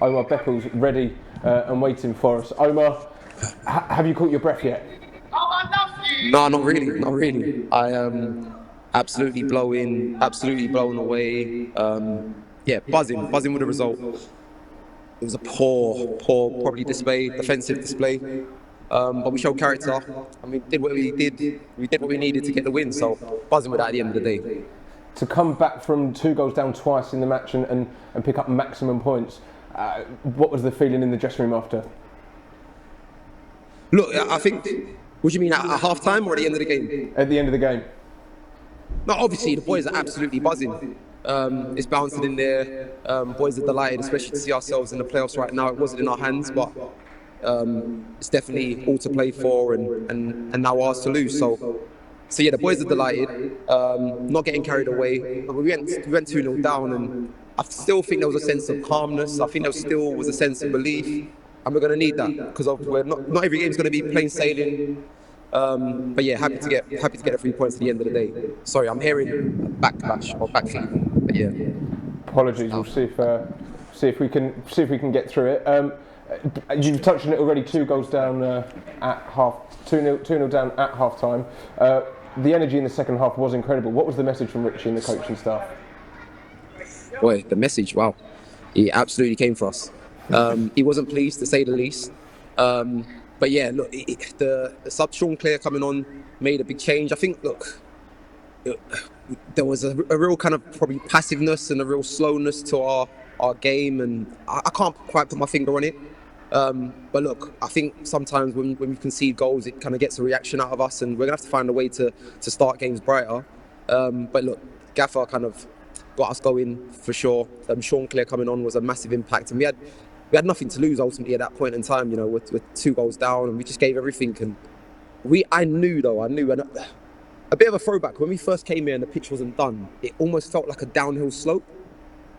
Omar Beckles ready and waiting for us. Omar, have you caught your breath yet? No, not really, not really. I am absolutely blown away. Yeah, buzzing with the result. It was a poor, probably defensive display. But we showed character, and we did what we did. We did what we needed to get the win. So buzzing with that at the end of the day. To come back from 2 goals down twice in the match and pick up maximum points, what was the feeling in the dressing room after? Look, I think. What do you mean at half time or at the end of the game? At the end of the game. No, obviously the boys are absolutely buzzing. It's bouncing in there. Boys are delighted, especially to see ourselves in the playoffs right now. It wasn't in our hands, but it's definitely all to play for and now ours to lose. So yeah, the boys are delighted. Not getting carried away. But we went 2-0 down, and I still think there was a sense of calmness. I think there still was a sense of belief, and we're going to need that because we're not every game's going to be plain sailing. But yeah, happy to get the 3 points at the end of the day. Sorry, I'm hearing backlash or back feeding. But yeah, apologies. We'll see if we can get through it. You've touched on it already. 2 goals down at half, 2-0 down at half time. The energy in the second half was incredible. What was the message from Richie and the coaching staff? Boy, the message, wow, he absolutely came for us. He wasn't pleased, to say the least. But yeah, look, the sub Sean Clare coming on made a big change. I think, look, there was a real kind of probably passiveness and a real slowness to our game, and I can't quite put my finger on it. But look, I think sometimes when we concede goals, it kind of gets a reaction out of us, and we're going to have to find a way to start games brighter. But look, Gaffer kind of got us going for sure. Sean Clare coming on was a massive impact, and we had nothing to lose ultimately at that point in time. You know, with 2 goals down, and we just gave everything. And I knew, and a bit of a throwback, when we first came here and the pitch wasn't done, it almost felt like a downhill slope.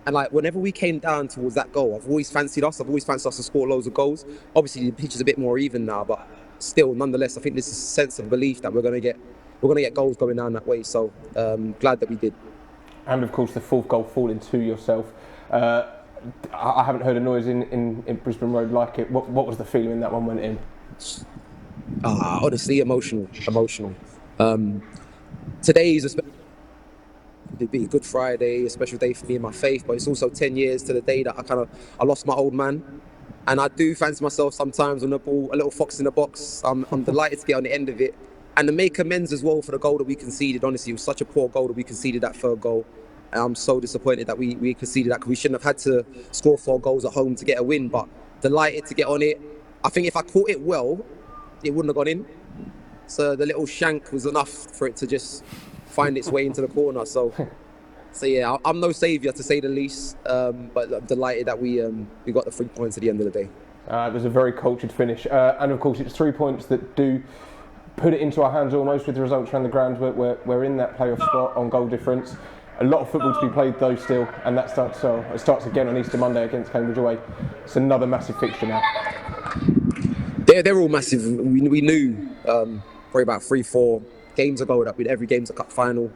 And like whenever we came down towards that goal, I've always fancied us to score loads of goals. Obviously the pitch is a bit more even now, but still, nonetheless, I think there's a sense of belief that we're gonna get goals going down that way. So glad that we did. And of course the 4th goal falling to yourself. I haven't heard a noise in Brisbane Road like it. What was the feeling when that one went in? Honestly, emotional. Today is it'd be Good Friday, a special day for me and my faith, but it's also 10 years to the day that I lost my old man. And I do fancy myself sometimes on the ball, a little fox in the box. I'm delighted to get on the end of it. And to make amends as well for the goal that we conceded. Honestly, it was such a poor goal that we conceded, that 3rd goal. And I'm so disappointed that we conceded that, because we shouldn't have had to score 4 goals at home to get a win, but delighted to get on it. I think if I caught it well, it wouldn't have gone in. So the little shank was enough for it to just find its way into the corner. So yeah, I'm no saviour, to say the least, but I'm delighted that we got the 3 points at the end of the day. It was a very cultured finish, and of course it's 3 points that do put it into our hands almost with the results around the ground. We're in that playoff spot on goal difference. A lot of football to be played though still, and that starts again on Easter Monday against Cambridge away. It's another massive fixture now. They're all massive. We knew probably about 3-4 games ago that with every game's a cup final.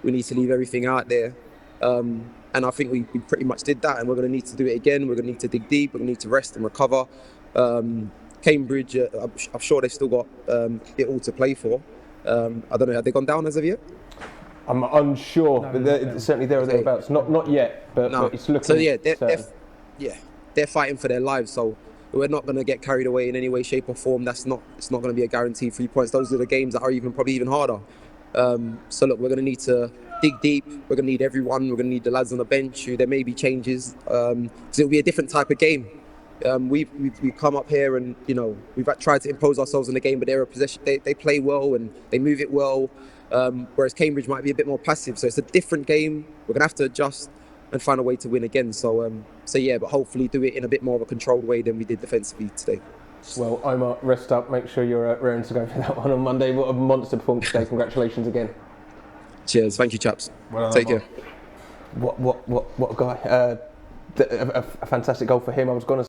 We need to leave everything out there, and I think we pretty much did that, and we're going to need to do it again. We're going to need to dig deep. We're going to need to rest and recover. Cambridge, I'm sure they've still got it all to play for. I don't know, have they gone down as of yet? I'm unsure, but they're certainly there or thereabouts. Not yet, but it's looking. So yeah, they're fighting for their lives. So we're not going to get carried away in any way, shape, or form. It's not going to be a guaranteed 3 points. Those are the games that are probably even harder. So look, we're going to need to dig deep. We're going to need everyone. We're going to need the lads on the bench. There may be changes, because it'll be a different type of game. We've come up here and we've tried to impose ourselves in the game, but they're a possession. They play well and they move it well. Whereas Cambridge might be a bit more passive, so it's a different game. We're gonna have to adjust and find a way to win again. So yeah, but hopefully do it in a bit more of a controlled way than we did defensively today. Well, Omar, rest up. Make sure you're raring to go for that one on Monday. What a monster performance today! Congratulations again. Cheers. Thank you, chaps. Well, take care. What a guy! A fantastic goal for him. I was going to